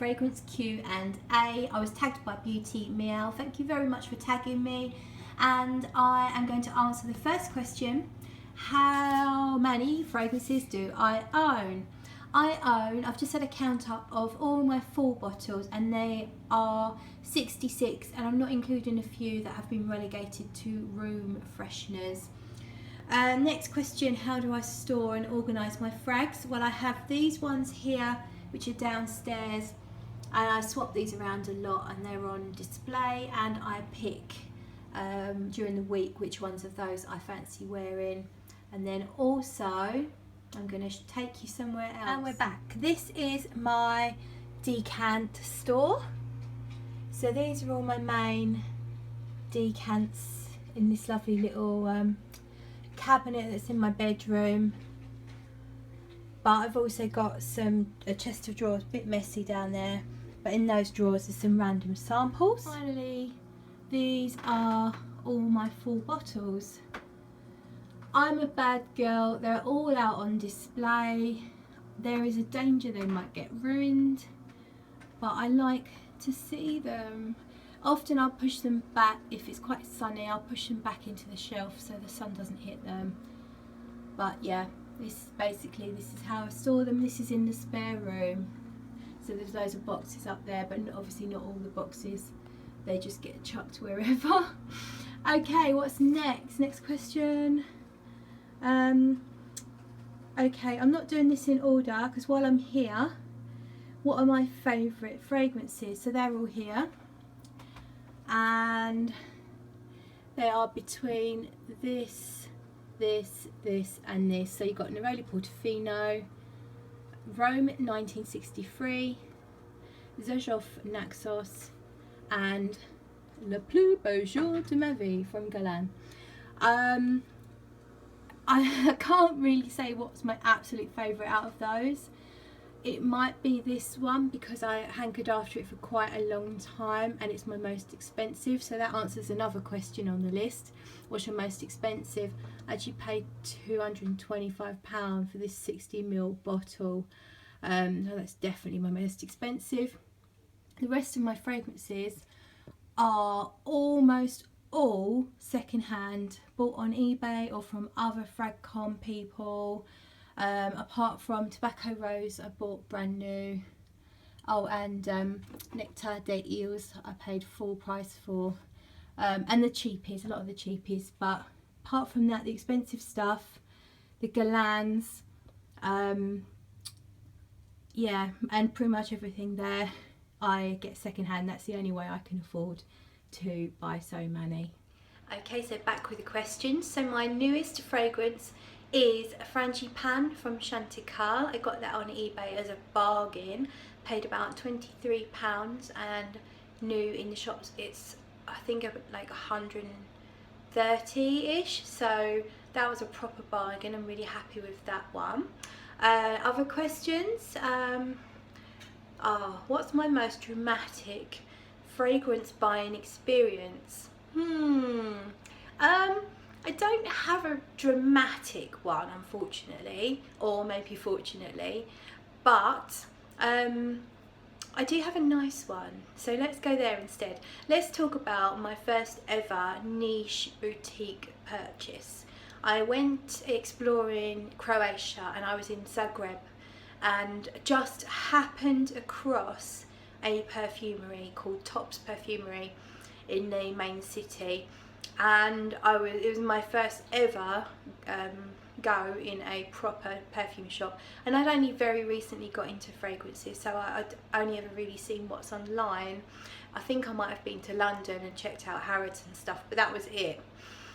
fragrance Q&A. I was tagged by Beauty Meow. Thank you very much for tagging me. And I am going to answer the first question. How many fragrances do I own? I've just had a count up of all my full bottles and they are 66, and I'm not including a few that have been relegated to room fresheners. Next question, how do I store and organise my frags? Well, I have these ones here which are downstairs, and I swap these around a lot and they're on display, and I pick during the week which ones of those I fancy wearing. And then also I'm going to take you somewhere else. And we're back. This is my decant store. So these are all my main decants in this lovely little cabinet that's in my bedroom. But I've also got a chest of drawers, a bit messy down there, but in those drawers there's some random samples. Finally, these are all my full bottles. I'm a bad girl, they're all out on display. There is a danger they might get ruined, but I like to see them. Often I'll push them back, if it's quite sunny, I'll push them back into the shelf so the sun doesn't hit them. But yeah, this is how I store them. This is in the spare room. So there's loads of boxes up there, but obviously not all the boxes. They just get chucked wherever. Okay, what's next? Next question. Okay, I'm not doing this in order because while I'm here, what are my favourite fragrances? So they're all here, and they are between this and this. So you've got Neroli Portofino, Rome 1963, Zojov Naxos, and Le Plus Beau Jour de ma Vie from Galan. I can't really say what's my absolute favourite out of those. It might be this one because I hankered after it for quite a long time and it's my most expensive, so that answers another question on the list. What's your most expensive? I actually paid £225 for this 60ml bottle. So that's definitely my most expensive. The rest of my fragrances are almost all second-hand, bought on eBay or from other fragcom people. Apart from Tobacco Rose, I bought brand new. Oh, and Nectar des Îles I paid full price for, and the cheapies, a lot of the cheapies. But apart from that, the expensive stuff, the Galans, yeah, and pretty much everything there I get second-hand. That's the only way I can afford to buy so many. Okay, so back with the questions. So my newest fragrance is a Frangipane from Chantical. I got that on eBay as a bargain, paid about £23, and new in the shops it's I think like 130-ish, so that was a proper bargain. I'm really happy with that one. Other questions. What's my most dramatic fragrance buying experience? I don't have a dramatic one, unfortunately, or maybe fortunately, but I do have a nice one, so let's go there instead. Let's talk about my first ever niche boutique purchase. I went exploring Croatia and I was in Zagreb and just happened across a perfumery called Tops Perfumery in the main city, and it was my first ever go in a proper perfume shop, and I'd only very recently got into fragrances, so I'd only ever really seen what's online. I think I might have been to London and checked out Harrods and stuff, but that was it.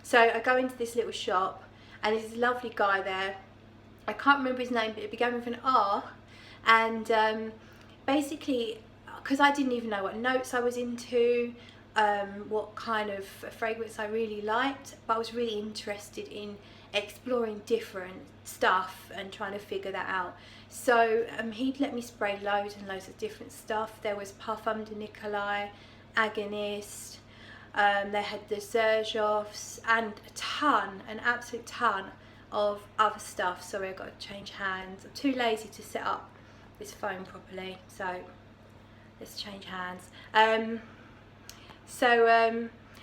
So I go into this little shop and there's this lovely guy there. I can't remember his name, but it began with an R, and basically, because I didn't even know what notes I was into, what kind of fragrance I really liked, but I was really interested in exploring different stuff and trying to figure that out. So he'd let me spray loads and loads of different stuff. There was Parfum de Nicolai, Agonist, they had the Zerjovs, and an absolute ton of other stuff. Sorry, I've got to change hands. I'm too lazy to set up this phone properly, so let's change hands.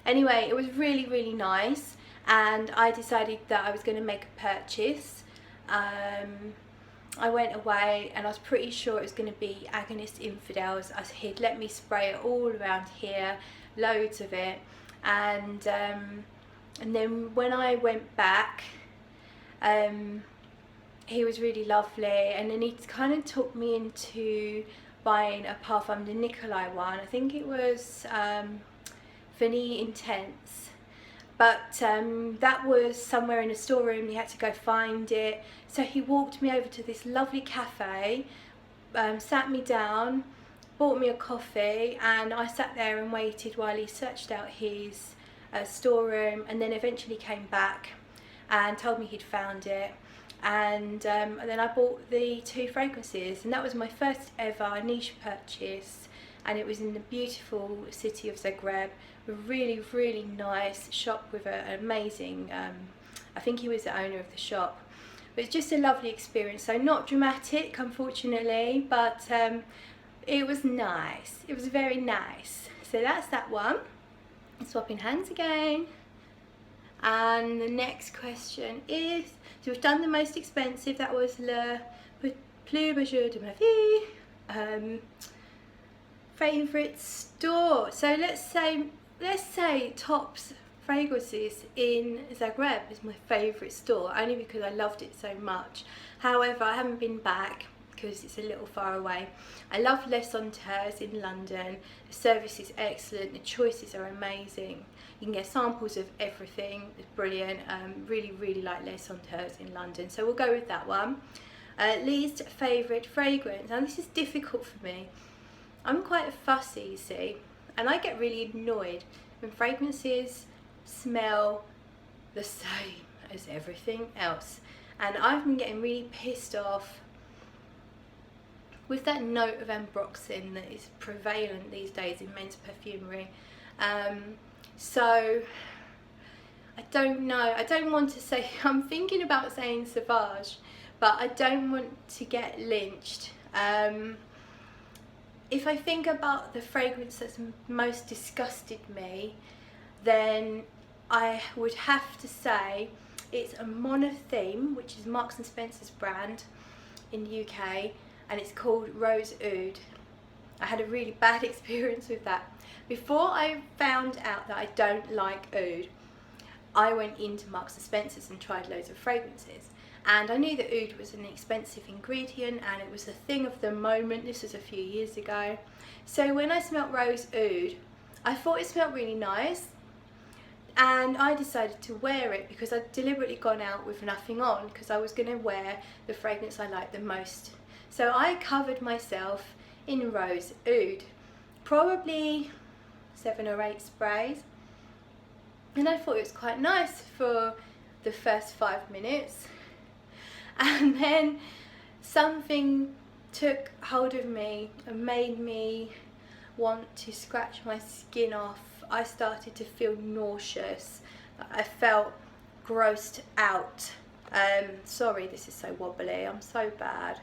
Anyway, it was really, really nice, and I decided that I was going to make a purchase. I went away and I was pretty sure it was going to be Agonist Infidels. He'd let me spray it all around here, loads of it, and then when I went back, he was really lovely, and then he kind of took me into buying a Parfum de Nicolai one. I think it was Vanille Intense, but that was somewhere in a storeroom. You had to go find it, so he walked me over to this lovely cafe, sat me down, bought me a coffee, and I sat there and waited while he searched out his storeroom, and then eventually came back and told me he'd found it. And then I bought the 2 fragrances, and that was my first ever niche purchase, and it was in the beautiful city of Zagreb, a really, really nice shop with an amazing, I think he was the owner of the shop, but it's just a lovely experience. So not dramatic, unfortunately, but it was nice. It was very nice. So that's that one. Swapping hands again. And the next question is, so we've done the most expensive, that was Le Plus Beau Jour de ma vie. Favourite store, so let's say Top's Fragrances in Zagreb is my favourite store, only because I loved it so much. However, I haven't been back because it's a little far away. I love Les Senteurs in London. The service is excellent, the choices are amazing. You can get samples of everything, it's brilliant. Really, really like Les Senteurs in London, so we'll go with that one. Least favourite fragrance, and this is difficult for me. I'm quite fussy, you see, and I get really annoyed when fragrances smell the same as everything else, and I've been getting really pissed off with that note of ambroxan that is prevalent these days in men's perfumery. So I don't know, I don't want to say, I'm thinking about saying Sauvage, but I don't want to get lynched. If I think about the fragrance that's most disgusted me, then I would have to say it's a Monotheme, which is Marks and Spencer's brand in the UK, and it's called Rose Oud. I had a really bad experience with that. Before I found out that I don't like oud, I went into Marks and Spencer's and tried loads of fragrances, and I knew that oud was an expensive ingredient and it was the thing of the moment. This was a few years ago. So when I smelled Rose Oud, I thought it smelled really nice, and I decided to wear it because I'd deliberately gone out with nothing on because I was going to wear the fragrance I liked the most. So I covered myself in Rose Oud, probably 7 or 8 sprays, and I thought it was quite nice for the first 5 minutes, and then something took hold of me and made me want to scratch my skin off. I started to feel nauseous. I felt grossed out. Sorry, this is so wobbly, I'm so bad.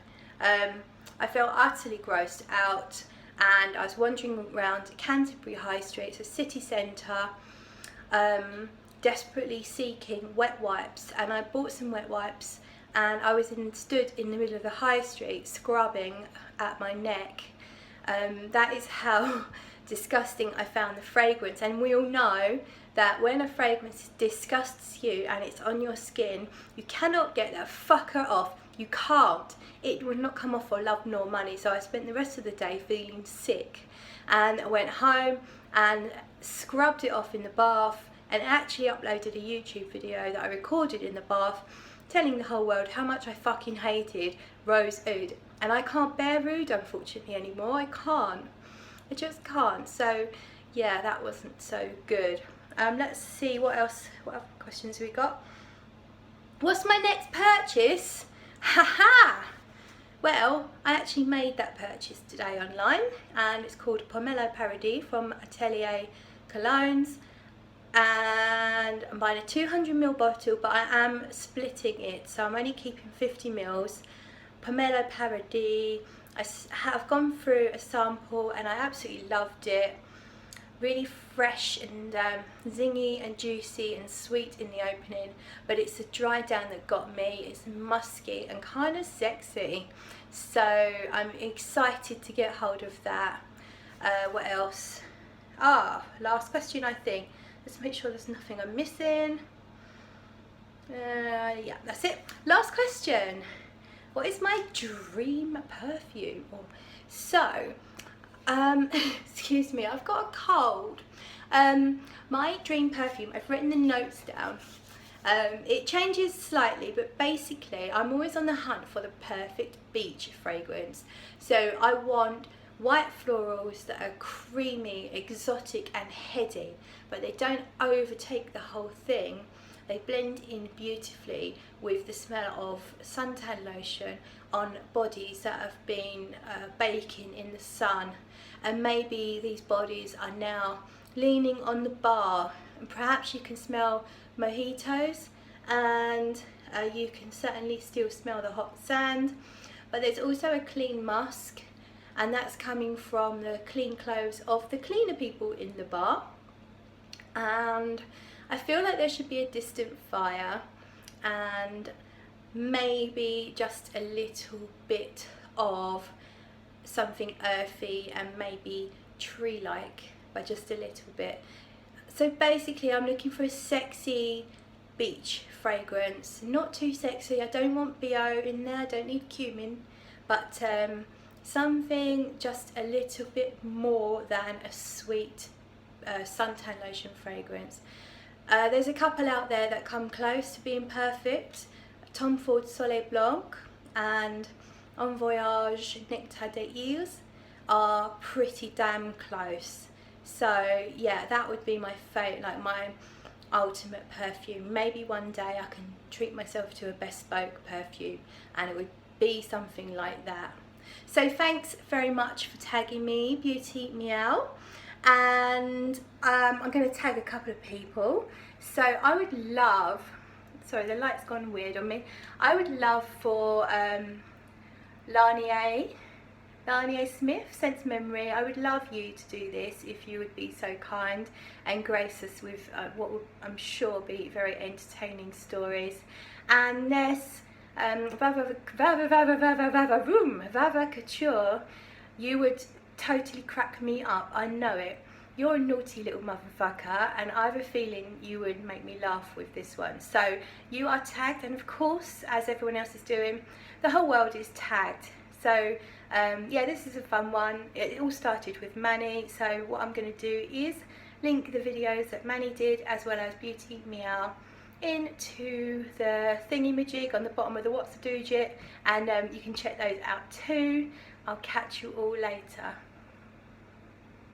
I felt utterly grossed out, and I was wandering around Canterbury High Street, it's a city centre, desperately seeking wet wipes, and I bought some wet wipes, and I was stood in the middle of the high street scrubbing at my neck. That is how disgusting I found the fragrance, and we all know that when a fragrance disgusts you and it's on your skin, you cannot get that fucker off. You can't. It would not come off for love nor money. So I spent the rest of the day feeling sick, and I went home and scrubbed it off in the bath, and actually uploaded a YouTube video that I recorded in the bath telling the whole world how much I fucking hated Rose Oud. And I can't bear oud, unfortunately, anymore. I can't. I just can't. So yeah, that wasn't so good. Let's see what else, what other questions we got. What's my next purchase? Haha! Well, I actually made that purchase today online, and it's called Pomelo Paradis from Atelier Colognes, and I'm buying a 200ml bottle, but I am splitting it, so I'm only keeping 50ml. Pomelo Paradis, have gone through a sample and I absolutely loved it. Really fresh and zingy and juicy and sweet in the opening, but it's the dry down that got me. It's musky and kind of sexy, so I'm excited to get hold of that. What else? Last question, I think. Let's make sure there's nothing I'm missing. Yeah, that's it. Last question. What is my dream perfume? So, excuse me, I've got a cold. My dream perfume, I've written the notes down. It changes slightly, but basically I'm always on the hunt for the perfect beach fragrance. So I want white florals that are creamy, exotic and heady, but they don't overtake the whole thing. They blend in beautifully with the smell of suntan lotion on bodies that have been baking in the sun, and maybe these bodies are now leaning on the bar, and perhaps you can smell mojitos, and you can certainly still smell the hot sand, but there's also a clean musk, and that's coming from the clean clothes of the cleaner people in the bar. And I feel like there should be a distant fire and maybe just a little bit of something earthy and maybe tree-like, but just a little bit. So basically I'm looking for a sexy beach fragrance, not too sexy. I don't want BO in there, I don't need cumin, but something just a little bit more than a sweet suntan lotion fragrance. There's a couple out there that come close to being perfect. Tom Ford Soleil Blanc and En Voyage Nectar des Îles are pretty damn close. So yeah, that would be my favourite, like my ultimate perfume. Maybe one day I can treat myself to a bespoke perfume and it would be something like that. So thanks very much for tagging me, Beauty Meow. And I'm going to tag a couple of people. So I would love, sorry the light's gone weird on me, I would love for Lanier Smith, Sense Memory, I would love you to do this if you would be so kind and grace us with what will, I'm sure, be very entertaining stories. And Ness, Vava Couture, you would totally crack me up, I know it. You're a naughty little motherfucker, and I have a feeling you would make me laugh with this one. So you are tagged, and of course, as everyone else is doing, the whole world is tagged. So yeah, this is a fun one. It all started with Manny, so what I'm going to do is link the videos that Manny did as well as Beauty Meow into the thingy-majig on the bottom of the What's a Doojit, and you can check those out too. I'll catch you all later.